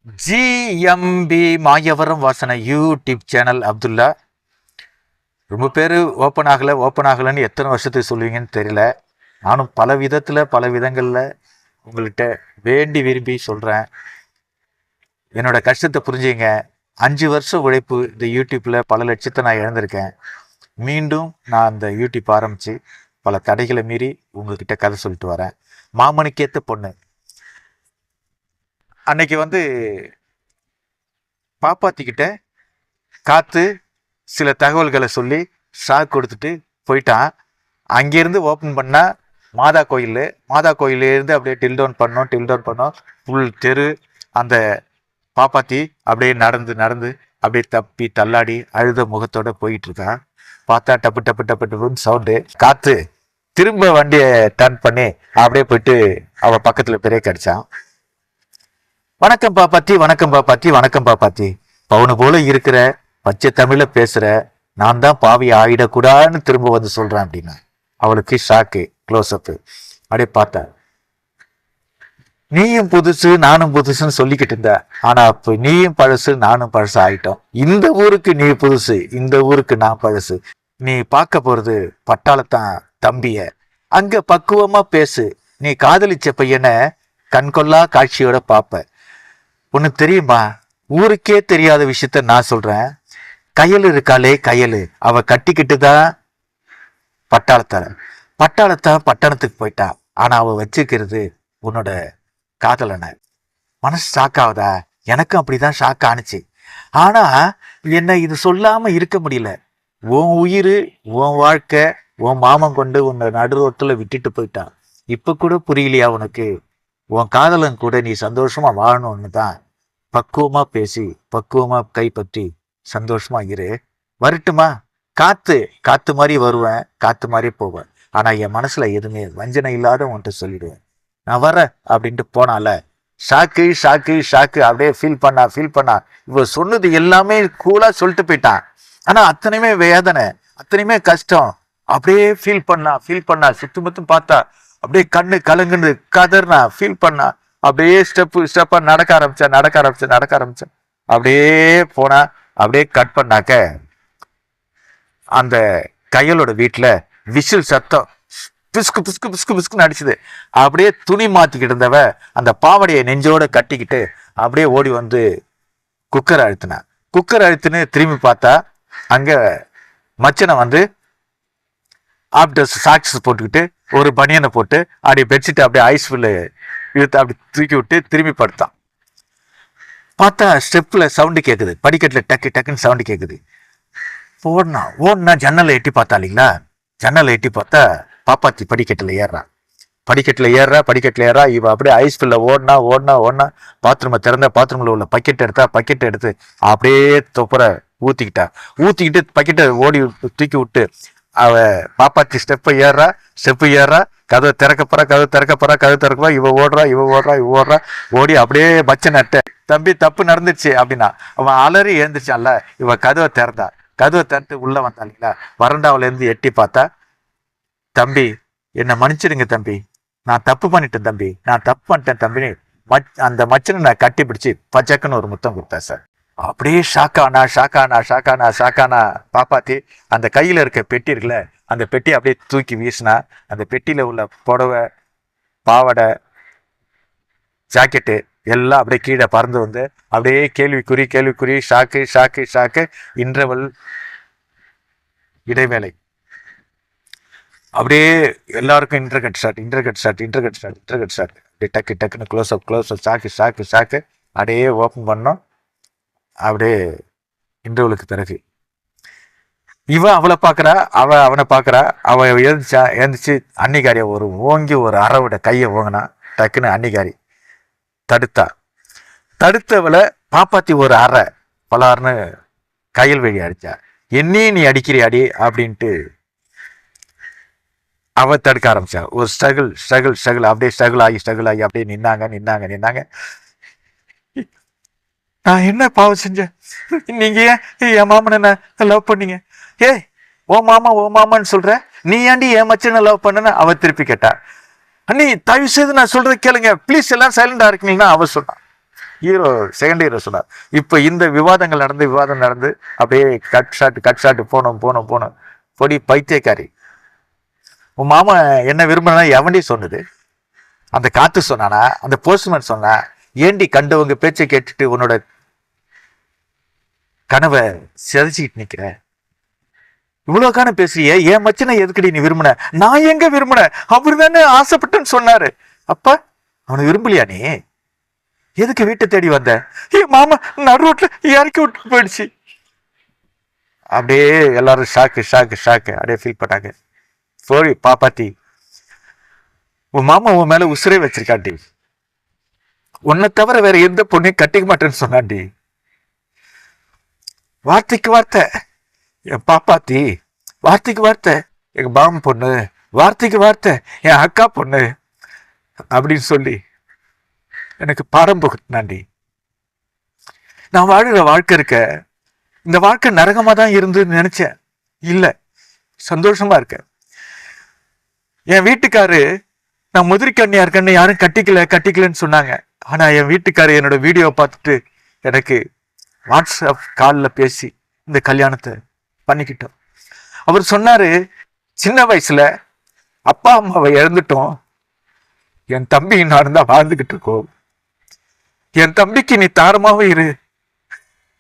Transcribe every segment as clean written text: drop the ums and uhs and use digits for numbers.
GMP Mayavaram வாசனை YouTube channel Abdullah. ரொம்ப பேர் ஓப்பன் ஆகலைன்னு எத்தனை வருஷத்துக்கு சொல்லுவீங்கன்னு தெரியல. நானும் பல விதங்களில் உங்கள்கிட்ட வேண்டி விரும்பி சொல்கிறேன். என்னோட கஷ்டத்தை புரிஞ்சுங்க. 5 வருஷம் உழைப்பு இந்த யூடியூப்பில் பல லட்சத்தை நான் இழந்திருக்கேன். மீண்டும் நான் அந்த யூடியூப் ஆரம்பித்து பல தடைகளை மீறி உங்கள்கிட்ட கதை சொல்லிட்டு வரேன். மாமனுக்கேற்ற பொண்ணு. அன்னைக்கு பாப்பாத்திக்கிட்ட காத்து சில தகவல்களை சொல்லி ஷாக் கொடுத்துட்டு போயிட்டான். அங்கேருந்து ஓப்பன் பண்ணால் மாதா கோயிலேருந்து அப்படியே டில்டவுன் பண்ணோம். ஃபுல் தெரு அந்த பாப்பாத்தி அப்படியே நடந்து அப்படியே தப்பி தள்ளாடி அழுத முகத்தோட போயிட்டு இருக்கான். பார்த்தா டப்பு டப்பு டப்பு டப்புன்னு சவுண்டு. காத்து திரும்ப வண்டியை டர்ன் பண்ணி அப்படியே போயிட்டு அவள் பக்கத்தில் பிரேக் அடித்தான். வணக்கம் பாப்பாத்தி. பவுனு போல இருக்கிற பச்சை தமிழ பேசுற நான் தான் பாவி ஆயிடக்கூடாதுன்னு திரும்ப வந்து சொல்றேன் அப்படின்னா அவளுக்கு ஷாக்கு. க்ளோஸ் அப்பு. அப்படியே பார்த்தா நீயும் புதுசு நானும் புதுசுன்னு சொல்லிக்கிட்டு இருந்த. ஆனா அப்ப நீயும் பழசு நானும் பழசு ஆயிட்டோம். இந்த ஊருக்கு நீ புதுசு, இந்த ஊருக்கு நான் பழசு. நீ பார்க்க போறது பட்டாளத்தான் தம்பிய. அங்க பக்குவமா பேசு. நீ காதலிச்ச பையனை கண்கொள்ளா காட்சியோட பாப்ப. ஒண்ணு தெரியுமா, ஊருக்கே தெரியாத விஷயத்த நான் சொல்றேன். கையல் இருக்காளே கையலு, அவ கட்டிக்கிட்டு தான் பட்டாளத்தான் பட்டணத்துக்கு போயிட்டா. ஆனா அவ வச்சுக்கிறது உன்னோட காதலனை. மனசு ஷாக் ஆகுதா? எனக்கும் அப்படிதான் ஷாக் ஆணுச்சு. ஆனா என்ன இது சொல்லாம இருக்க முடியல. உன் உயிர், உன் வாழ்க்கை, உன் மாமன் கொண்டு உன்னை நடு ரோட்டுல விட்டுட்டு போயிட்டான். இப்ப கூட புரியலையா உனக்கு? உன் காதலன் கூட நீ சந்தோஷமா வாழணும்னு தான் பக்குவமா பேசி பக்குவமா கைப்பற்றி சந்தோஷமா இரு. வரட்டுமா? காத்து மாதிரி வருவேன், காத்து மாதிரி போவேன். ஆனா என் மனசுல எதுவுமே வஞ்சனை இல்லாத உன்கிட்ட சொல்லிடுவேன். நான் வரேன் அப்படின்ட்டு போனால ஷாக்கு அப்படியே ஃபீல் பண்ணா. இவ சொன்னது எல்லாமே கூலா சொல்லிட்டு போயிட்டான். ஆனா அத்தனையுமே வேதனை, அத்தனையுமே கஷ்டம். அப்படியே ஃபீல் பண்ணா சுத்தமுத்தும் பார்த்தா அப்படியே கண்ணு கலங்குன்னு கதர்னா ஃபீல் பண்ணா. அப்படியே ஸ்டெப்பா நடக்க ஆரம்பிச்சேன். அப்படியே போனா. அப்படியே கட் பண்ணாக்க அந்த கையலோட வீட்டுல விசில் சத்தம் பிஸ்கு அடிச்சுது. அப்படியே துணி மாத்திக்கிட்டு இருந்தவ அந்த பாவடையை நெஞ்சோட கட்டிக்கிட்டு அப்படியே ஓடி வந்து குக்கர் அழுத்தின. திரும்பி பார்த்தா அங்க மச்சனை ஆப்டர் சாக்ஸ் போட்டுக்கிட்டு ஒரு பனியனை போட்டு அப்படியே பெட்ஷீட் அப்படியே ஐஸ்ஃபுல்லு இழுத்து அப்படி தூக்கி விட்டு திரும்பி படுத்தான். பார்த்தா ஸ்டெப்ல சவுண்டு கேட்குது, படிக்கட்டுல டக்குன்னு சவுண்டு கேட்குது. ஓடனா ஜன்னலை எட்டி பார்த்தா இல்லைங்களா? ஜன்னலை எட்டி பார்த்தா பாப்பாத்தி படிக்கட்டுல ஏறா. இவ அப்படியே ஐஸ்ஃபுல்ல ஓடனா பாத்ரூமை திறந்தா பாத்ரூம்ல உள்ள பக்கெட்டை எடுத்து அப்படியே தொப்புற ஊத்திக்கிட்டு பக்கெட்டை ஓடி தூக்கி விட்டு அவ பாப்பாத்தி ஸ்டெப்பு ஏறா. கதவை திறக்கப்பறா. இவ ஓடுறா. ஓடி அப்படியே பச்சை நட்ட. தம்பி தப்பு நடந்துச்சு அப்படின்னா அவன் அலறி எழுந்துச்சான்ல. இவ கதவை திறந்து உள்ள வந்தா இல்லைங்களா? வரண்டாவில இருந்து எட்டி பார்த்தா, தம்பி என்னை மன்னிச்சிடுங்க தம்பி, நான் தப்பு பண்ணிட்டேன் தம்பின்னு அந்த மச்சனை நான் கட்டி பிடிச்சி பச்சக்குன்னு ஒரு முத்தம் கொடுத்தேன் சார். அப்படியே ஷாக்கானா பாப்பாத்தி அந்த கையில இருக்க பெட்டி இருக்குல்ல, அந்த பெட்டி அப்படியே தூக்கி வீசினா. அந்த பெட்டியில உள்ள புடவை, பாவாடை, ஜாக்கெட்டு எல்லாம் அப்படியே கீழே பறந்து வந்து அப்படியே கேள்விக்குறி. ஷாக்கு. இன்டர்வல் இடைவேளை. அப்படியே எல்லாருக்கும் இன்டர்கட் ஷாட். அப்படியே டக்குன்னு க்ளோஸ் அப். ஷாக்கு. அப்படியே ஓப்பன் பண்ணோம். அப்படியே இன்டர்வலுக்கு பிறகு இவன் அவளை பார்க்குறா, அவனை பார்க்குறா. அவ எழுந்துச்சு. அன்னிகாரிய ஓங்கி ஒரு அறவிட கையை ஓங்கினா. டக்குன்னு அன்னிகாரி தடுத்தவளை பாப்பாத்தி ஒரு அறை பலார்னு கையில் வெளியே அடிச்சா. என்னையும் நீ அடிக்கிற அடி அப்படின்ட்டு அவ தடுக்க ஆரம்பிச்சா. ஒரு ஸ்ட்ரகிள் அப்படியே ஸ்ட்ரகிள் ஆகி அப்படியே நின்னாங்க. நான் என்ன பாவம் செஞ்சேன்? நீங்க ஏன் என் மாமனை லவ் பண்ணீங்க? ஓ மாமான்னு சொல்ற, நீ ஏன்டி என் மச்சனை லவ் பண்ணன்னு அவ திருப்பி கேட்டா. அண்ணி தயவு செய்து நான் சொல்றது கேளுங்க ப்ளீஸ், எல்லாம் சைலண்டா இருக்கீங்கன்னா அவ சொன்னான். ஹீரோ செகண்ட் ஹீரோ சொன்னார். இப்ப இந்த விவாதம் நடந்து அப்படியே கட் ஷாட் போனோம் பொடி பைத்தியக்காரி. உன் மாமா என்ன விரும்பினா எவன்டி சொன்னது? அந்த காத்து சொன்னானா? அந்த போஸ்ட்மேன் சொன்னா? ஏண்டி கண்டவங்க பேச்சை கேட்டுட்டு உன்னோட கனவை சிதைச்சிக்கிட்டு நிக்கிற? இவ்வளவு காண பேசுறிய? என் மச்சனை எதுக்கடி நீ விரும்பின? நான் எங்க விரும்பின? அவருதானே ஆசைப்பட்டேன்னு சொன்னாரு. அப்ப அவனை விரும்பலையா நீ? எதுக்கு வீட்டை தேடி வந்த? என் மாமா நடு ரோட்ல இறக்கி விட்டு போயிடுச்சு. அப்படியே எல்லாரும் ஷாக்கு அப்படியே ஃபீல் பண்ணாங்க. சோரி பாப்பாத்தி, உன் மாமா உன் மேல உசுரே வச்சிருக்காண்டி. உன்னை தவிர வேற எந்த பொண்ணையும் கட்டிக்க மாட்டேன்னு சொன்னாண்டி. வார்த்தைக்கு வார்த்தை என் பாப்பாத்தி, வார்த்தைக்கு வார்த்தை எங்க மாமன் பொண்ணு, வார்த்தைக்கு வார்த்தை என் அக்கா பொண்ணு அப்படின்னு சொல்லி எனக்கு பாடம் புகட்டினாண்டி. நான் வாழுற வாழ்க்கை இருக்க, இந்த வாழ்க்கை நரகமா தான் இருந்துன்னு நினைச்சேன். இல்ல, சந்தோஷமா இருக்க. என் வீட்டுக்காரு நான் முதிரி கண்ணியா இருக்கேன்னு யாரும் கட்டிக்கலன்னு சொன்னாங்க. ஆனா என் வீட்டுக்காரு என்னோட வீடியோ பார்த்துட்டு எனக்கு வாட்ஸ்அப் காலில் பேசி இந்த கல்யாணத்தை பண்ணிக்கிட்டோம். அவர் சொன்னாரு, சின்ன வயசுல அப்பா அம்மாவை இழந்துட்டோம், என் தம்பி நான் தான் வாழ்ந்துகிட்டு இருக்கோம். என் தம்பிக்கு நீ தாரமாவும் இரு,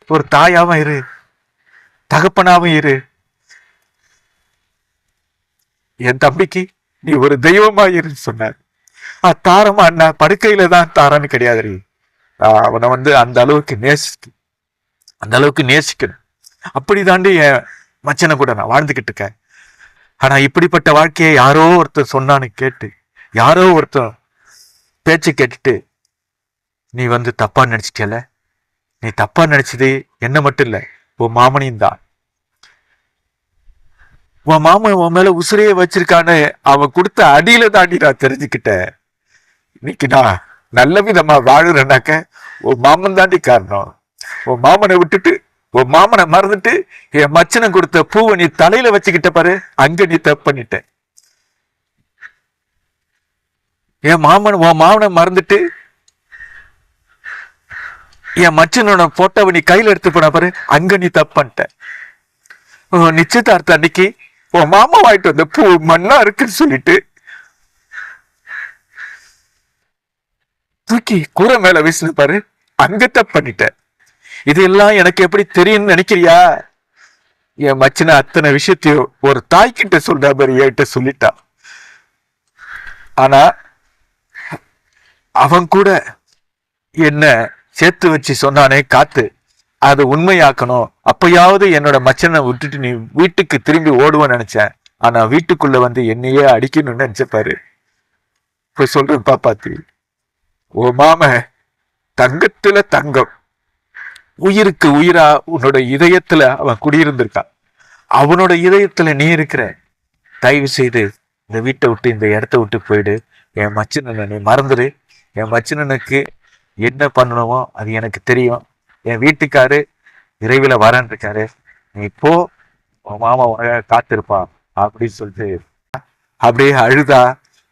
ஒரு தாயாவும் இரு, தகப்பனாவும் இரு. என் தம்பிக்கு நீ ஒரு தெய்வமா இருன்னு சொன்னார். தாரமா என்ன படுக்கையில தான் தாரான்னு கிடையாது. அவனை அந்த அளவுக்கு நேசிக்கணும். அப்படி தாண்டி என் மச்சனை கூட நான் வாழ்ந்துகிட்டு இருக்கேன். ஆனா இப்படிப்பட்ட வாழ்க்கையை யாரோ ஒருத்தர் சொன்னான்னு கேட்டு, யாரோ ஒருத்தர் பேச்சு கேட்டுட்டு நீ தப்பா நினைச்சிட்டல. நீ தப்பா நினைச்சது என்ன மட்டும் இல்ல, உன் மாமனையும் தான். உன் மாமன் உன் மேல உசுரையே வச்சிருக்கான்னு அவன் கொடுத்த அடியில தாண்டி நான் தெரிஞ்சுக்கிட்டேன். இன்னைக்கு நான் நல்ல விதமா வாழுறேன்னாக்க உன் மாமன் தாண்டி காரணம். உன் மாமனை விட்டுட்டு, உன் மாமனை மறந்துட்டு என் மச்சனை கொடுத்த பூவை நீ தலையில வச்சுக்கிட்ட பாரு, அங்க நீ தப்பு பண்ணிட்ட. உன் மாமனை மறந்துட்டு என் மச்சனோட போட்டோவை நீ கையில எடுத்து போன பாரு, அங்க நீ தப்பு பண்ணிட்ட. நிச்சயதார்த்த அன்னைக்கு உன் மாமா வாங்கிட்டு வந்த பூ மண்ணா இருக்குன்னு சொல்லிட்டு தூக்கி கூரை மேல வீசின பாரு, அங்க தப்பு பண்ணிட்ட. இதெல்லாம் எனக்கு எப்படி தெரியும்னு நினைக்கிறியா? என் மச்சனை அத்தனை விஷயத்தையும் ஒரு தாய்கிட்ட சொல்ற மாதிரி என்கிட்ட சொல்லிட்டா. ஆனா அவன் கூட என்ன சேர்த்து வச்சு சொன்னானே காத்து, அது உண்மையாக்கணும். அப்பயாவது என்னோட மச்சனை விட்டுட்டு நீ வீட்டுக்கு திரும்பி ஓடுவேன்னு நினைச்சேன். ஆனா வீட்டுக்குள்ள என்னையே அடிக்கணும்னு நினைச்சப்பாரு. இப்ப சொல்றேன் பாப்பாத்தி, ஓ மாம தங்கத்துல தங்கம், உயிருக்கு உயிரா உன்னோட இதயத்துல அவன் குடியிருந்திருக்கான். அவனோட இதயத்துல நீ இருக்கிற. தயவு செய்து இந்த வீட்டை விட்டு, இந்த இடத்த விட்டு போயிடு. என் மச்சனை நீ மறந்துடு. என் மச்சனனுக்கு என்ன பண்ணணுமோ அது எனக்கு தெரியும். என் வீட்டுக்காரு விரைவில் வரேன் இருக்காரு. நீ போ, உன் மாமா காத்திருப்பான் அப்படின்னு சொல்லிட்டு அப்படியே அழுதா.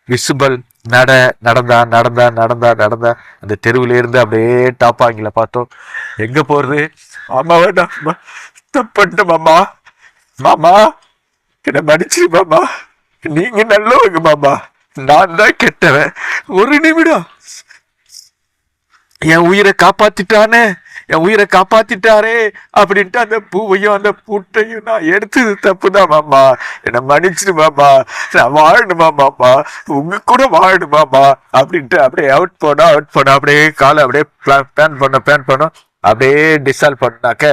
விசுபல் நடந்தா அந்த தெருவுல இருந்து அப்படியே டாப்பாங்கில பார்த்தோம். எங்க போறது? மாமா வேண்டாம், தப்பு மாமா, மாமா என்ன மன்னிச்சிரு மாமா, நீங்க நல்லவங்க மாமா, நான் தான் கெட்டவன். ஒரு நிமிடம் என் உயிரை காப்பாத்திட்டானே, என் உயிரை காப்பாத்திட்டாரே அப்படின்ட்டு அந்த பூவையும் அந்த பூட்டையும் நான் எடுத்தது தப்புதான் மாமா, என்னை மன்னிச்சிரு மாமா, நான் வாழணுமா மாமா, உங்க கூட வாழணுமாமா அப்படின்ட்டு அப்படியே அவுட் போனா அப்படியே காலை அப்படியே பேன் பண்ணோம் அப்படியே டிசால்வ் பண்ணாக்க